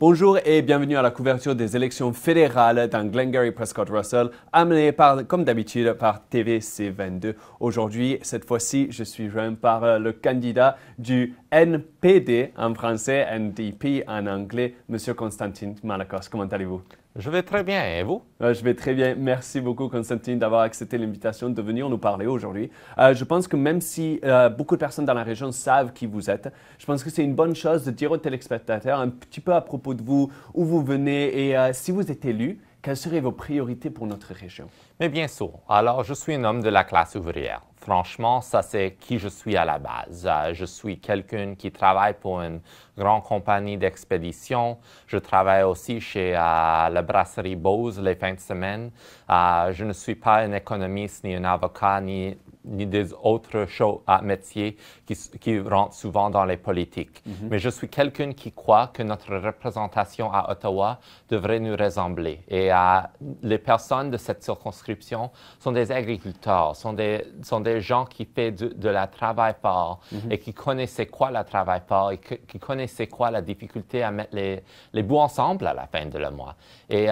Bonjour et bienvenue à la couverture des élections fédérales dans Glengarry Prescott Russell, amenée comme d'habitude par TVC22. Aujourd'hui, cette fois-ci, je suis joint par le candidat du NPD en français, NDP en anglais, M. Constantin Malakos. Comment allez-vous? Je vais très bien, et vous? Je vais très bien. Merci beaucoup, Constantin, d'avoir accepté l'invitation de venir nous parler aujourd'hui. Je pense que même si beaucoup de personnes dans la région savent qui vous êtes, je pense que c'est une bonne chose de dire aux téléspectateurs un petit peu à propos de vous, où vous venez et si vous êtes élu, quelles seraient vos priorités pour notre région? Mais bien sûr. Alors, je suis un homme de la classe ouvrière. Franchement, ça c'est qui je suis à la base. Je suis quelqu'un qui travaille pour une grande compagnie d'expédition. Je travaille aussi chez la brasserie Bose les fins de semaine. Je ne suis pas un économiste, ni un avocat, ni des autres métiers qui rentrent souvent dans les politiques. Mais je suis quelqu'un qui croit que notre représentation à Ottawa devrait nous ressembler. Et les personnes de cette circonscription sont des agriculteurs, sont des gens qui font de la travail fort et qui connaissaient quoi le travail fort et qui connaissaient quoi la difficulté à mettre les bouts ensemble à la fin de le mois. Et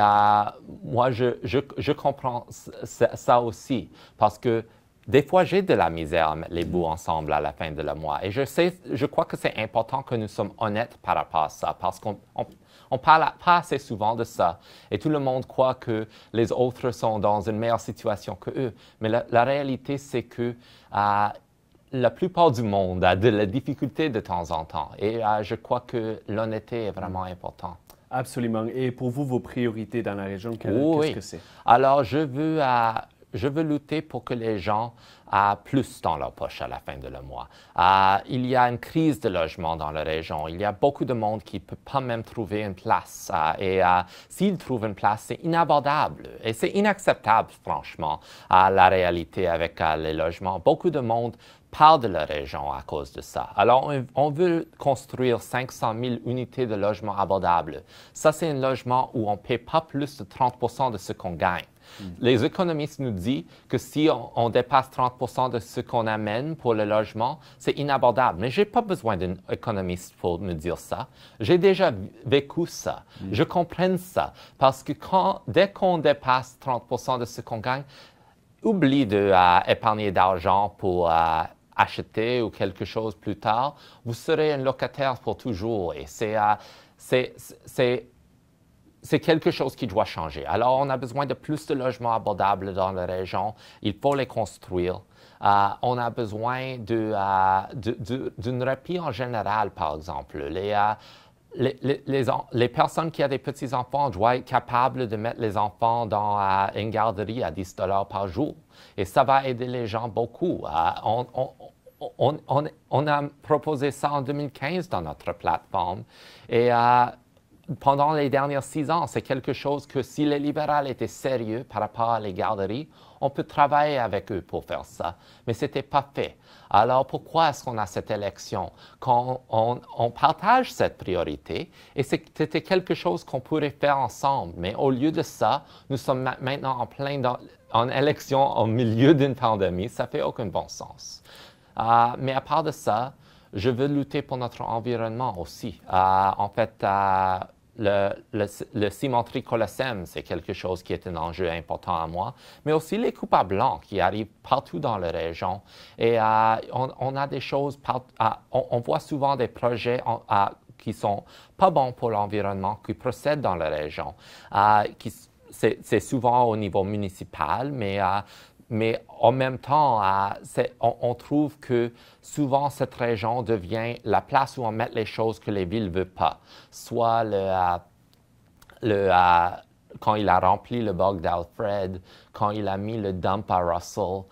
moi, je comprends ça aussi parce que des fois, j'ai de la misère à mettre les bouts ensemble à la fin de le mois. Et je crois que c'est important que nous sommes honnêtes par rapport à ça, parce qu'on ne parle pas assez souvent de ça. Et tout le monde croit que les autres sont dans une meilleure situation que eux. Mais la réalité, c'est que la plupart du monde a de la difficulté de temps en temps. Et je crois que l'honnêteté est vraiment importante. Absolument. Et pour vous, vos priorités dans la région, qu'est-ce que c'est? Alors, je veux lutter pour que les gens aient plus dans leur poche à la fin de le mois. Il y a une crise de logement dans la région. Il y a beaucoup de monde qui ne peut pas même trouver une place. Et s'ils trouvent une place, c'est inabordable. Et c'est inacceptable, franchement, la réalité avec les logements. Beaucoup de monde parle de la région à cause de ça. Alors, on veut construire 500 000 unités de logements abordables. Ça, c'est un logement où on ne paie pas plus de 30 % de ce qu'on gagne. Les économistes nous disent que si on dépasse 30 % de ce qu'on amène pour le logement, c'est inabordable. Mais je n'ai pas besoin d'un économiste pour me dire ça. J'ai déjà vécu ça. Je comprends ça. Parce que dès qu'on dépasse 30 % de ce qu'on gagne, oublie d'épargner d'argent pour acheter ou quelque chose plus tard. Vous serez un locataire pour toujours. Et c'est quelque chose qui doit changer. Alors, on a besoin de plus de logements abordables dans la région. Il faut les construire. On a besoin d'une répit en général, par exemple. Les personnes qui ont des petits-enfants doivent être capables de mettre les enfants dans une garderie à 10 $ par jour. Et ça va aider les gens beaucoup. On a proposé ça en 2015 dans notre plateforme. Et pendant les dernières 6 ans, c'est quelque chose que si les libéraux étaient sérieux par rapport à les garderies, on peut travailler avec eux pour faire ça. Mais ce n'était pas fait. Alors, pourquoi est-ce qu'on a cette élection? Quand on partage cette priorité, et c'était quelque chose qu'on pourrait faire ensemble. Mais au lieu de ça, nous sommes maintenant en élection au milieu d'une pandémie. Ça ne fait aucun bon sens. Mais à part de ça, je veux lutter pour notre environnement aussi. En fait, le cimenterie Colossem, c'est quelque chose qui est un enjeu important à moi, mais aussi les coupes blancs qui arrivent partout dans la région. Et on a des choses, on voit souvent des projets qui ne sont pas bons pour l'environnement, qui procèdent dans la région. C'est souvent au niveau municipal, mais en même temps, on trouve que souvent cette région devient la place où on met les choses que les villes ne veulent pas. Soit quand il a rempli le bog d'Alfred, quand il a mis le dump à Russell,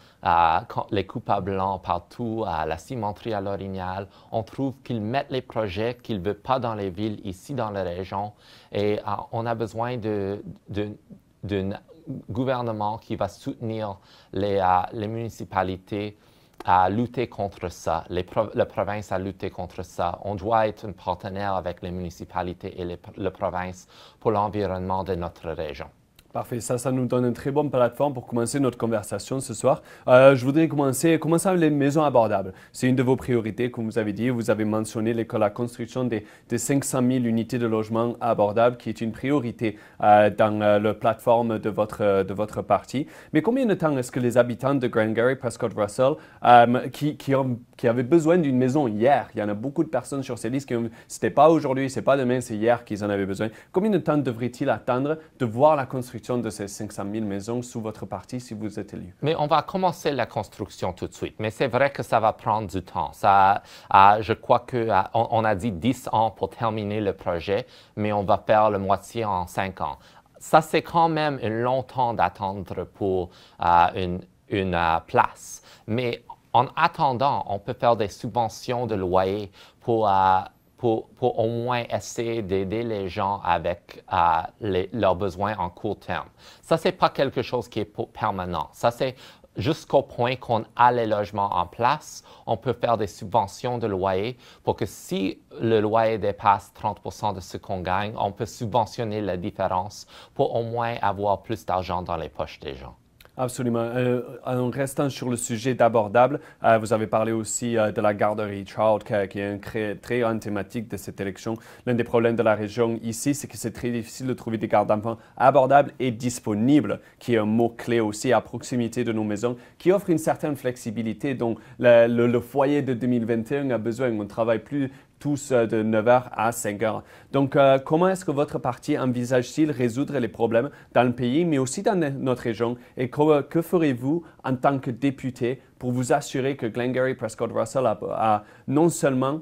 les coupes à blanc partout, la cimenterie à l'Orignal, on trouve qu'ils mettent les projets qu'ils ne veulent pas dans les villes, ici dans la région. Et on a besoin d'un gouvernement qui va soutenir les municipalités à lutter contre ça, la province à lutter contre ça. On doit être un partenaire avec les municipalités et la province pour l'environnement de notre région. Parfait, ça nous donne une très bonne plateforme pour commencer notre conversation ce soir. Je voudrais commencer avec les maisons abordables. C'est une de vos priorités, comme vous avez dit. Vous avez mentionné la construction des 500 000 unités de logement abordables, qui est une priorité dans la plateforme de votre parti. Mais combien de temps est-ce que les habitants de Glengarry, Prescott Russell, qui avaient besoin d'une maison hier, il y en a beaucoup de personnes sur ces listes qui c'était pas aujourd'hui, c'est pas demain, c'est hier qu'ils en avaient besoin. Combien de temps devraient-ils attendre de voir la construction de ces 500 000 maisons sous votre parti si vous êtes élu? Mais on va commencer la construction tout de suite. Mais c'est vrai que ça va prendre du temps. Je crois qu'on a dit 10 ans pour terminer le projet, mais on va faire le moitié en 5 ans. Ça, c'est quand même un long temps d'attendre pour une place. Mais en attendant, on peut faire des subventions de loyer pour au moins essayer d'aider les gens avec leurs besoins en court terme. Ça, ce n'est pas quelque chose qui est permanent. Ça, c'est jusqu'au point qu'on a les logements en place, on peut faire des subventions de loyer pour que si le loyer dépasse 30% de ce qu'on gagne, on peut subventionner la différence pour au moins avoir plus d'argent dans les poches des gens. Absolument. En restant sur le sujet d'abordable, vous avez parlé aussi de la garderie Child, qui est une très grande thématique de cette élection. L'un des problèmes de la région ici, c'est que c'est très difficile de trouver des gardes d'enfants abordables et disponibles, qui est un mot-clé aussi à proximité de nos maisons, qui offre une certaine flexibilité dont le foyer de 2021 a besoin. On ne travaille plus tous de 9h à 5h. Donc, comment est-ce que votre parti envisage-t-il résoudre les problèmes dans le pays, mais aussi dans notre région? Et que ferez-vous en tant que député pour vous assurer que Glengarry Prescott Russell a non seulement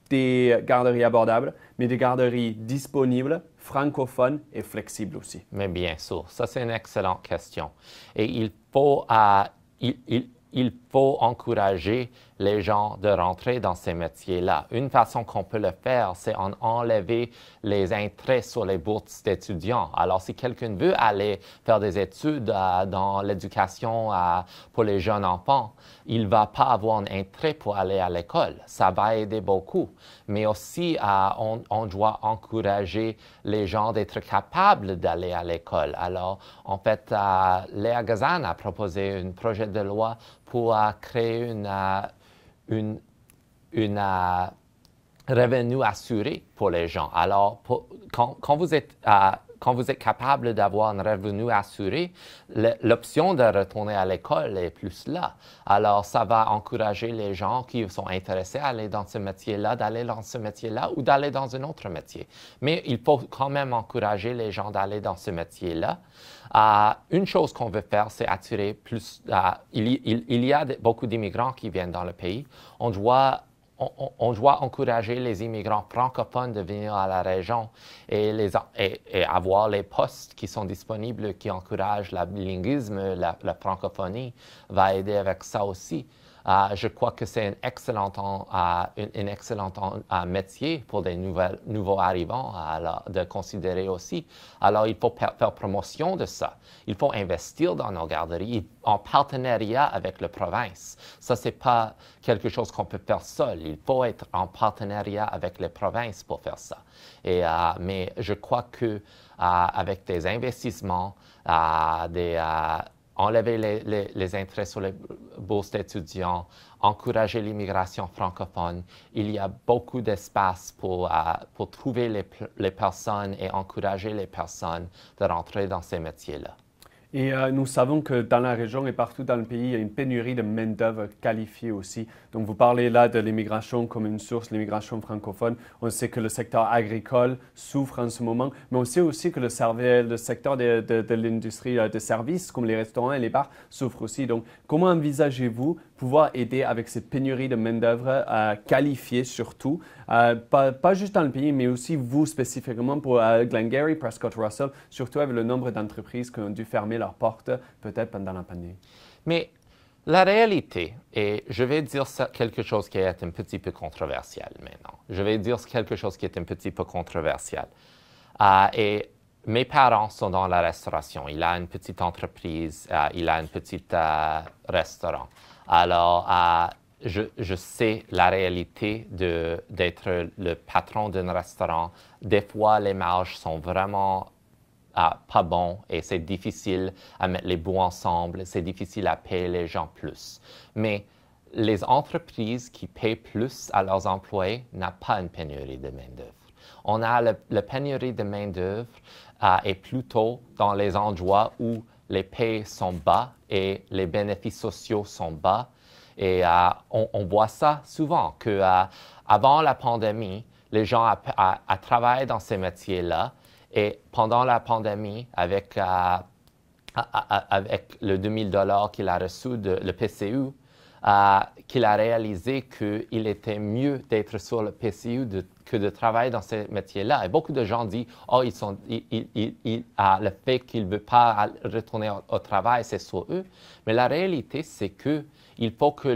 des garderies abordables, mais des garderies disponibles, francophones et flexibles aussi? Mais bien sûr, ça c'est une excellente question. Et il faut encourager les gens de rentrer dans ces métiers-là. Une façon qu'on peut le faire, c'est en enlever les intérêts sur les bourses d'étudiants. Alors, si quelqu'un veut aller faire des études dans l'éducation pour les jeunes enfants, il ne va pas avoir un intérêt pour aller à l'école. Ça va aider beaucoup. Mais aussi, on doit encourager les gens d'être capables d'aller à l'école. Alors, en fait, Léa Gazan a proposé un projet de loi pour créer une revenu assuré pour les gens. Alors, quand vous êtes capable d'avoir un revenu assuré, l'option de retourner à l'école est plus là. Alors, ça va encourager les gens qui sont intéressés à aller dans ce métier-là, d'aller dans ce métier-là ou d'aller dans un autre métier. Mais il faut quand même encourager les gens d'aller dans ce métier-là. Une chose qu'on veut faire, c'est attirer plus. Il y a beaucoup d'immigrants qui viennent dans le pays. On doit encourager les immigrants francophones de venir à la région et avoir les postes qui sont disponibles, qui encouragent le bilinguisme, la francophonie, va aider avec ça aussi. Je crois que c'est un excellent métier pour des nouveaux arrivants de considérer aussi. Alors, il faut faire promotion de ça. Il faut investir dans nos garderies en partenariat avec la province. Ça, ce n'est pas quelque chose qu'on peut faire seul. Il faut être en partenariat avec les provinces pour faire ça. Mais je crois qu'avec des investissements, enlever les intérêts sur les bourses d'étudiants, encourager l'immigration francophone. Il y a beaucoup d'espace pour trouver les personnes et encourager les personnes de rentrer dans ces métiers-là. Et nous savons que dans la région et partout dans le pays, il y a une pénurie de main-d'œuvre qualifiée aussi. Donc, vous parlez là de l'immigration comme une source, l'immigration francophone. On sait que le secteur agricole souffre en ce moment, mais on sait aussi que le secteur de l'industrie de services, comme les restaurants et les bars, souffre aussi. Donc, comment envisagez-vous pouvoir aider avec cette pénurie de main-d'œuvre qualifiée surtout, pas juste dans le pays, mais aussi vous spécifiquement pour Glengarry, Prescott Russell, surtout avec le nombre d'entreprises qui ont dû fermer leurs portes peut-être pendant la pandémie? Mais la réalité, et je vais dire quelque chose qui est un petit peu controversial maintenant. Je vais dire quelque chose qui est un petit peu controversial. Et mes parents sont dans la restauration. Il a une petite entreprise, il a un petit restaurant. Alors, je sais la réalité d'être le patron d'un restaurant. Des fois, les marges sont vraiment pas bon et c'est difficile à mettre les bouts ensemble, c'est difficile à payer les gens plus. Mais les entreprises qui paient plus à leurs employés n'ont pas une pénurie de main-d'œuvre. On a la pénurie de main-d'œuvre est plutôt dans les endroits où les paies sont bas et les bénéfices sociaux sont bas. Et on voit ça souvent, qu'avant la pandémie, les gens travaillent dans ces métiers-là. Et pendant la pandémie, avec le 2000 $ qu'il a reçu de le PCU, qu'il a réalisé qu'il était mieux d'être sur le PCU que de travailler dans ces métiers-là. Et beaucoup de gens disent « Oh, le fait qu'ils ne veulent pas retourner au travail, c'est sur eux. » Mais la réalité, c'est qu'il faut que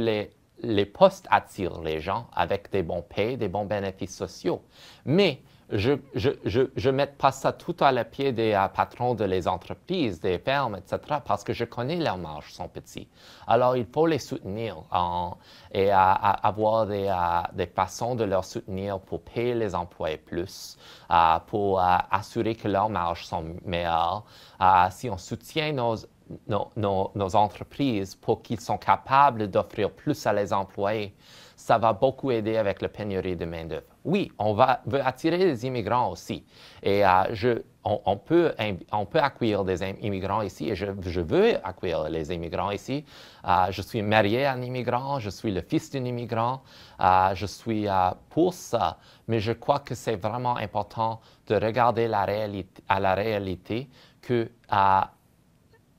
les postes attirent les gens avec des bons paies, des bons bénéfices sociaux. Mais je ne mets pas ça tout à la pied des patrons de les entreprises, des fermes, etc., parce que je connais leurs marges sont petites. Alors, il faut les soutenir et avoir des façons de leur soutenir pour payer les employés plus, pour assurer que leurs marges sont meilleures. Si on soutient nos entreprises pour qu'ils soient capables d'offrir plus à les employés, ça va beaucoup aider avec la pénurie de main-d'œuvre. Oui, veut attirer des immigrants aussi. Et on peut accueillir des immigrants ici et je veux accueillir les immigrants ici. Je suis marié à un immigrant, je suis le fils d'un immigrant, je suis pour ça. Mais je crois que c'est vraiment important de regarder à la réalité que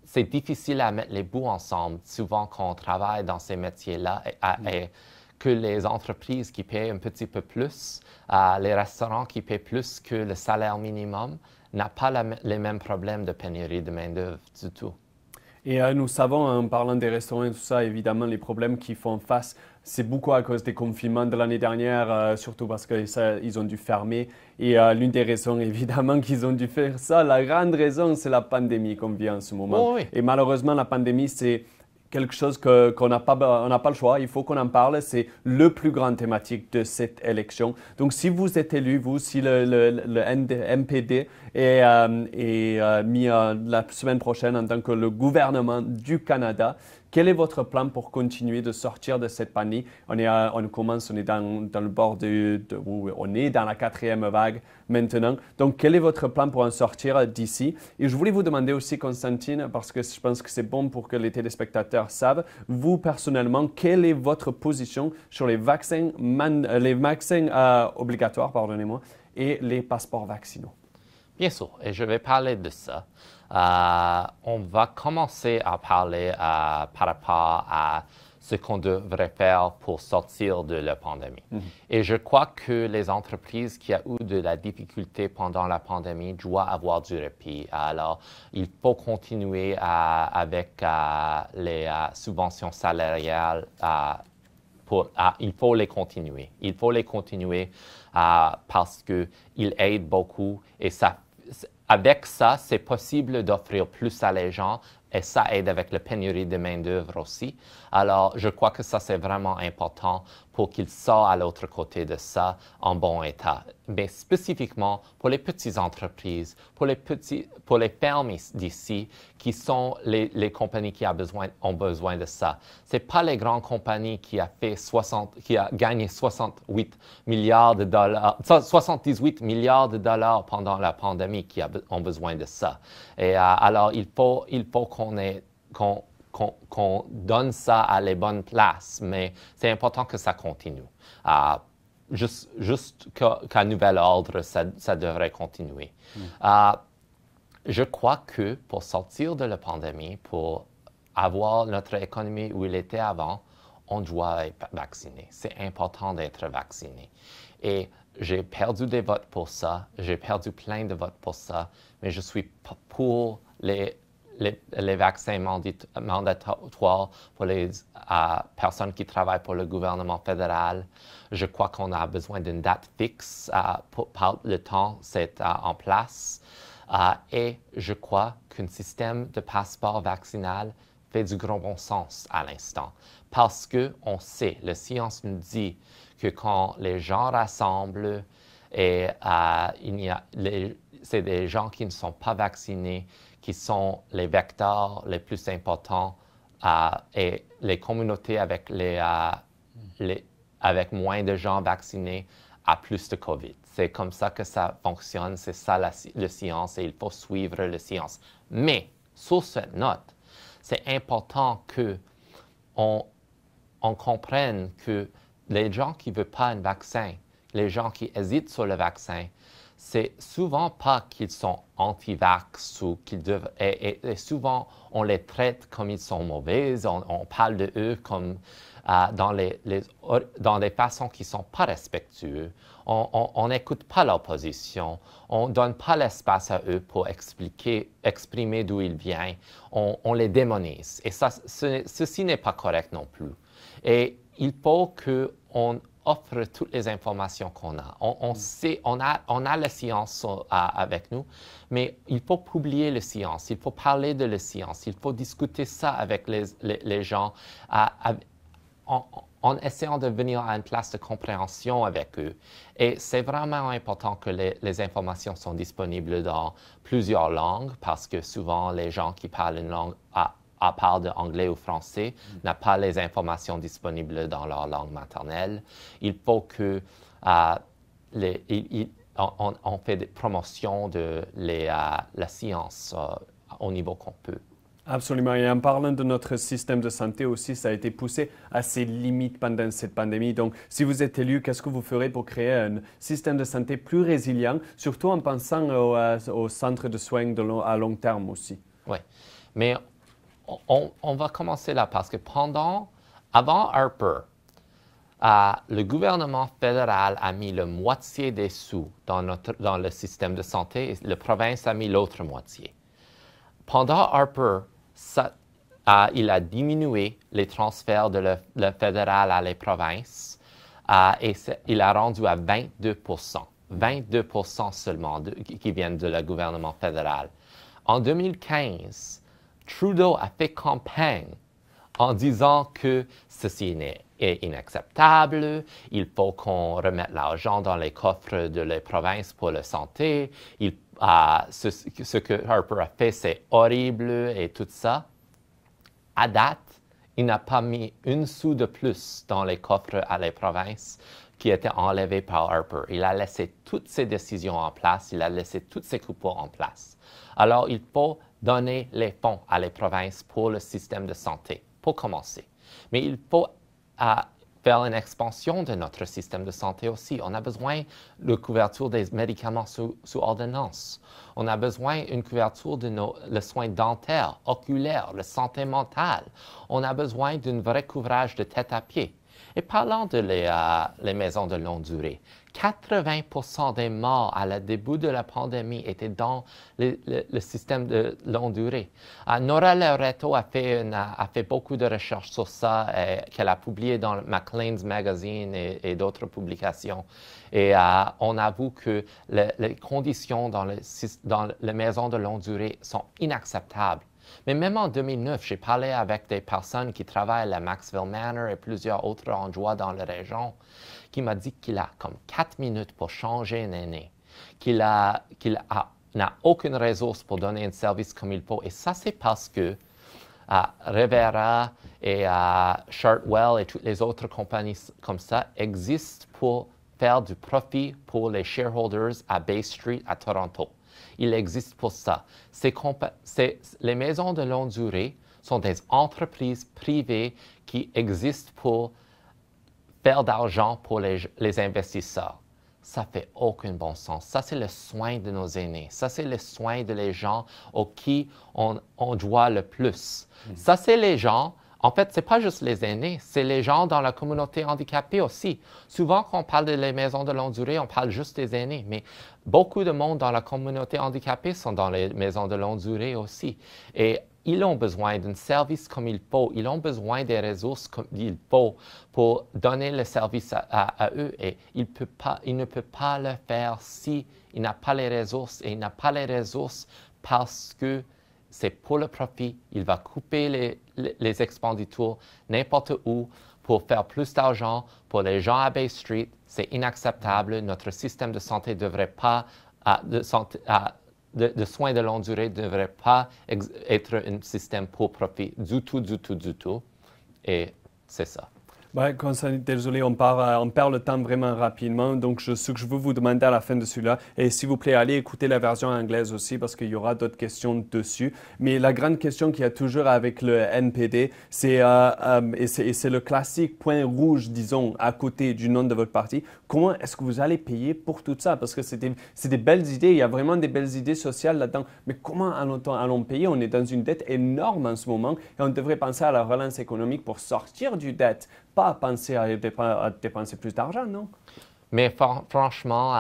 c'est difficile à mettre les bouts ensemble, souvent quand on travaille dans ces métiers-là, et que les entreprises qui paient un petit peu plus, les restaurants qui paient plus que le salaire minimum, n'ont pas les mêmes problèmes de pénurie de main-d'œuvre du tout. Et nous savons, en parlant des restaurants et tout ça, évidemment, les problèmes qu'ils font face, c'est beaucoup à cause des confinements de l'année dernière, surtout parce qu'ils ont dû fermer. Et l'une des raisons, évidemment, qu'ils ont dû faire ça, la grande raison, c'est la pandémie qu'on vit en ce moment. Oh oui. Et malheureusement, la pandémie, c'est quelque chose qu'on n'a pas le choix, il faut qu'on en parle, c'est le plus grand thématique de cette élection. Donc si vous êtes élu, vous, si le NPD est mis la semaine prochaine en tant que le gouvernement du Canada, quel est votre plan pour continuer de sortir de cette pandémie? On est dans le bord on est dans la 4e vague maintenant. Donc, quel est votre plan pour en sortir d'ici? Et je voulais vous demander aussi, Constantine, parce que je pense que c'est bon pour que les téléspectateurs savent, vous personnellement, quelle est votre position sur les vaccins obligatoires, pardonnez-moi, et les passeports vaccinaux? Bien sûr, et je vais parler de ça. On va commencer à parler par rapport à ce qu'on devrait faire pour sortir de la pandémie. Et je crois que les entreprises qui ont eu de la difficulté pendant la pandémie doivent avoir du répit. Alors, il faut continuer avec les subventions salariales. Il faut les continuer. Il faut les continuer parce qu'ils aident beaucoup et avec ça, c'est possible d'offrir plus à les gens et ça aide avec la pénurie de main-d'œuvre aussi. Alors, je crois que ça, c'est vraiment important pour qu'ils sortent à l'autre côté de ça en bon état. Mais spécifiquement pour les petites entreprises, pour les fermes d'ici, qui sont les compagnies qui ont besoin de ça. Ce n'est pas les grandes compagnies qui a gagné 78 milliards de dollars, 78 milliards de dollars pendant la pandémie qui ont besoin de ça. Et alors, il faut qu'on donne ça à les bonnes places, mais c'est important que ça continue. Juste qu'à nouvel ordre, ça devrait continuer. Je crois que pour sortir de la pandémie, pour avoir notre économie où elle était avant, on doit être vacciné. C'est important d'être vacciné. Et j'ai perdu des votes pour ça, j'ai perdu plein de votes pour ça, mais je suis pour les vaccins mandatoires pour les personnes qui travaillent pour le gouvernement fédéral. Je crois qu'on a besoin d'une date fixe par le temps c'est en place. Et je crois qu'un système de passeport vaccinal fait du grand bon sens à l'instant. Parce qu'on sait, la science nous dit que quand les gens rassemblent et c'est des gens qui ne sont pas vaccinés, qui sont les vecteurs les plus importants et les communautés avec avec moins de gens vaccinés a plus de COVID. C'est comme ça que ça fonctionne, c'est ça la science et il faut suivre la science. Mais, sur cette note, c'est important qu'on comprenne que les gens qui ne veulent pas un vaccin, les gens qui hésitent sur le vaccin, c'est souvent pas qu'ils sont anti-vax ou qu'ils doivent... Et souvent, on les traite comme ils sont mauvais, on parle de eux comme dans des façons qui ne sont pas respectueuses. On n'écoute pas leur position, on ne donne pas l'espace à eux pour exprimer d'où ils viennent, on les démonise. Et ça, ceci n'est pas correct non plus. Et il faut qu'on offre toutes les informations qu'on a. On a la science avec nous, mais il faut publier la science, il faut parler de la science, il faut discuter ça avec les gens en essayant de venir à une place de compréhension avec eux. Et c'est vraiment important que les informations sont disponibles dans plusieurs langues parce que souvent les gens qui parlent une langue à part de anglais ou français, n'a pas les informations disponibles dans leur langue maternelle. Il faut que on fait des promotions de la science au niveau qu'on peut. Absolument. Et en parlant de notre système de santé aussi, ça a été poussé à ses limites pendant cette pandémie. Donc, si vous êtes élu, qu'est-ce que vous ferez pour créer un système de santé plus résilient, surtout en pensant au centre de soins à long terme aussi? Oui, mais on va commencer là parce que avant Harper, le gouvernement fédéral a mis la moitié des sous dans le système de santé et la province a mis l'autre moitié. Pendant Harper, il a diminué les transferts de le fédéral à les provinces et il a rendu à 22%. 22% seulement qui viennent de le gouvernement fédéral. En 2015, Trudeau a fait campagne en disant que ceci est inacceptable, il faut qu'on remette l'argent dans les coffres de les provinces pour la santé, ce que Harper a fait, c'est horrible et tout ça. À date, il n'a pas mis une sou de plus dans les coffres à les provinces qui étaient enlevés par Harper. Il a laissé toutes ses décisions en place, il a laissé toutes ses coupures en place. Alors, il faut donner les fonds à les provinces pour le système de santé, pour commencer. Mais il faut faire une expansion de notre système de santé aussi. On a besoin de couverture des médicaments sous ordonnance. On a besoin d'une couverture de le soin dentaire, oculaire, la santé mentale. On a besoin d'un vrai couvrage de tête à pied. Et parlant de les maisons de longue durée, 80% des morts à la début de la pandémie étaient dans le système de longue durée. Nora Loreto a fait beaucoup de recherches sur ça qu'elle a publié dans Maclean's Magazine et d'autres publications. Et on avoue que les conditions dans les maisons de longue durée sont inacceptables. Mais même en 2009, j'ai parlé avec des personnes qui travaillent à la Maxwell Manor et plusieurs autres endroits dans la région, qui m'a dit qu'il a comme 4 minutes pour changer un aîné, qu'il n'a aucune ressource pour donner un service comme il faut. Et ça, c'est parce que Revera et Chartwell et toutes les autres compagnies comme ça existent pour faire du profit pour les shareholders à Bay Street à Toronto. Il existe pour ça. Les maisons de longue durée sont des entreprises privées qui existent pour faire d'argent pour les investisseurs. Ça fait aucun bon sens. Ça, c'est le soin de nos aînés. Ça, c'est le soin de les gens auxquels on doit le plus. Ça, c'est les gens... En fait, ce n'est pas juste les aînés, c'est les gens dans la communauté handicapée aussi. Souvent, quand on parle des maisons de longue durée, on parle juste des aînés, mais beaucoup de monde dans la communauté handicapée sont dans les maisons de longue durée aussi. Et ils ont besoin d'un service comme il faut, ils ont besoin des ressources comme il faut pour donner le service à eux. Et il ne peut pas le faire s'il n'a pas les ressources. Et il n'a pas les ressources parce que c'est pour le profit. Il va couper les expenditures n'importe où pour faire plus d'argent pour les gens à Bay Street. C'est inacceptable. Notre système de santé ne devrait pas de soins de longue durée ne devrait pas être un système pour profit du tout, du tout, du tout. Et c'est ça. Ouais, Constantin, désolé, on perd le temps vraiment rapidement. Donc, ce que je veux vous demander à la fin de celui-là, et s'il vous plaît, allez écouter la version anglaise aussi parce qu'il y aura d'autres questions dessus. Mais la grande question qu'il y a toujours avec le NPD, c'est le classique point rouge, disons, à côté du nom de votre parti. Comment est-ce que vous allez payer pour tout ça? Parce que c'est des belles idées, il y a vraiment des belles idées sociales là-dedans. Mais comment allons payer? On est dans une dette énorme en ce moment et on devrait penser à la relance économique pour sortir du dette. Pas penser à dépenser plus d'argent, non? Mais franchement,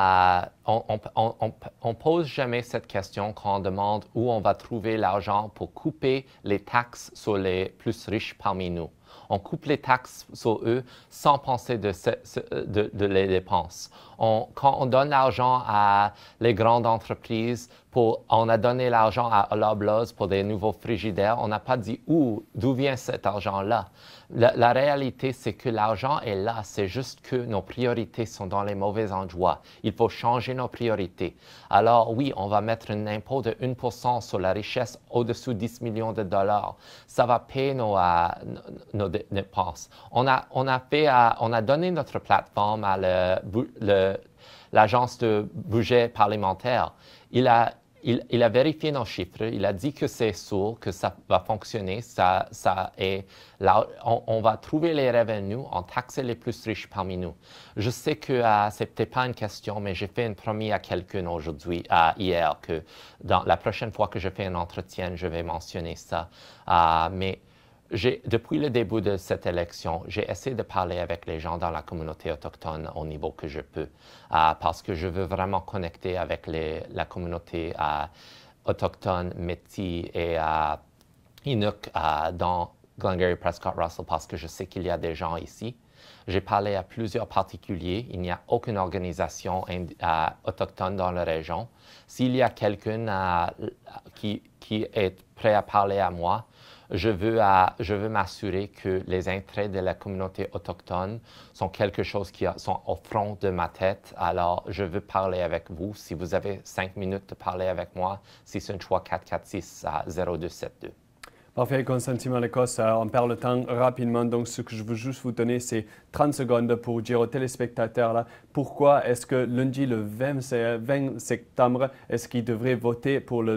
on pose jamais cette question quand on demande où on va trouver l'argent pour couper les taxes sur les plus riches parmi nous. On coupe les taxes sur eux sans penser de les dépenses. Quand on donne l'argent à les grandes entreprises, on a donné l'argent à Loblaws pour des nouveaux frigidaires, on n'a pas dit d'où vient cet argent-là. La réalité, c'est que l'argent est là, c'est juste que nos priorités sont dans les mauvais endroits. Il faut changer nos priorités. Alors oui, on va mettre un impôt de 1% sur la richesse au-dessous de 10 millions de dollars. Ça va payer nos dépenses. On a donné notre plateforme à l'agence de budget parlementaire. Il a vérifié nos chiffres, il a dit que c'est sûr, que ça va fonctionner, on va trouver les revenus en taxer les plus riches parmi nous. Je sais que ce n'est peut-être pas une question, mais j'ai fait une promesse à quelqu'un hier, que la prochaine fois que je fais un entretien, je vais mentionner ça. Mais depuis le début de cette élection, j'ai essayé de parler avec les gens dans la communauté autochtone au niveau que je peux, parce que je veux vraiment connecter avec la communauté autochtone, Métis et Inuk dans Glengarry Prescott Russell, parce que je sais qu'il y a des gens ici. J'ai parlé à plusieurs particuliers. Il n'y a aucune organisation autochtone dans la région. S'il y a quelqu'un qui est prêt à parler à moi, je veux m'assurer que les intérêts de la communauté autochtone sont quelque chose qui sont au front de ma tête. Alors, je veux parler avec vous. Si vous avez 5 minutes de parler avec moi, c'est un choix 446-0272. Parfait, Constantin Malecos, on perd le temps rapidement, donc ce que je veux juste vous donner, c'est 30 secondes pour dire aux téléspectateurs là, pourquoi est-ce que lundi le 20 septembre, est-ce qu'ils devraient voter pour la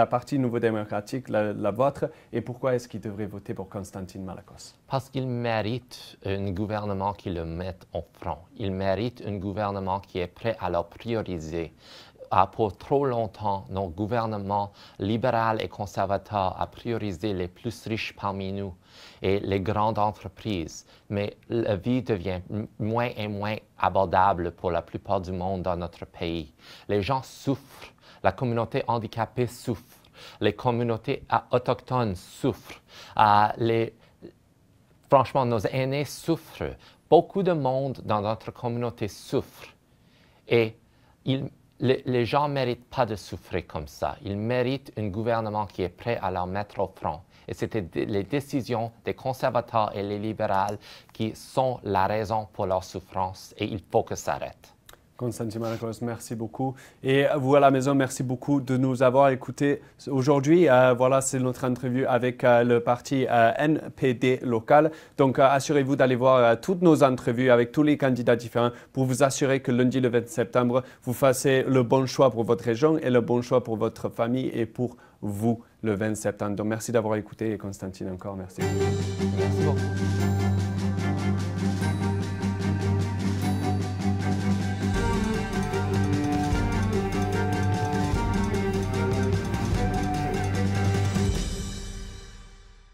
partie Nouveau démocratique, la vôtre, et pourquoi est-ce qu'ils devraient voter pour Constantin Malecos? Parce qu'ils méritent un gouvernement qui le mette au front. Ils méritent un gouvernement qui est prêt à leur prioriser. Pour trop longtemps, nos gouvernements libéraux et conservateurs ont priorisé les plus riches parmi nous et les grandes entreprises. Mais la vie devient moins et moins abordable pour la plupart du monde dans notre pays. Les gens souffrent, la communauté handicapée souffre, les communautés autochtones souffrent, franchement, nos aînés souffrent. Beaucoup de monde dans notre communauté souffre. Et les gens ne méritent pas de souffrir comme ça. Ils méritent un gouvernement qui est prêt à leur mettre au front. Et c'était les décisions des conservateurs et les libéraux qui sont la raison pour leur souffrance. Et il faut que ça arrête. Constantin Malecos, merci beaucoup. Et vous à la maison, merci beaucoup de nous avoir écoutés aujourd'hui. Voilà, c'est notre entrevue avec le parti NPD local. Donc, assurez-vous d'aller voir toutes nos entrevues avec tous les candidats différents pour vous assurer que lundi le 20 septembre, vous fassiez le bon choix pour votre région et le bon choix pour votre famille et pour vous le 20 septembre. Donc, merci d'avoir écouté et Constantin encore, merci beaucoup. Merci beaucoup.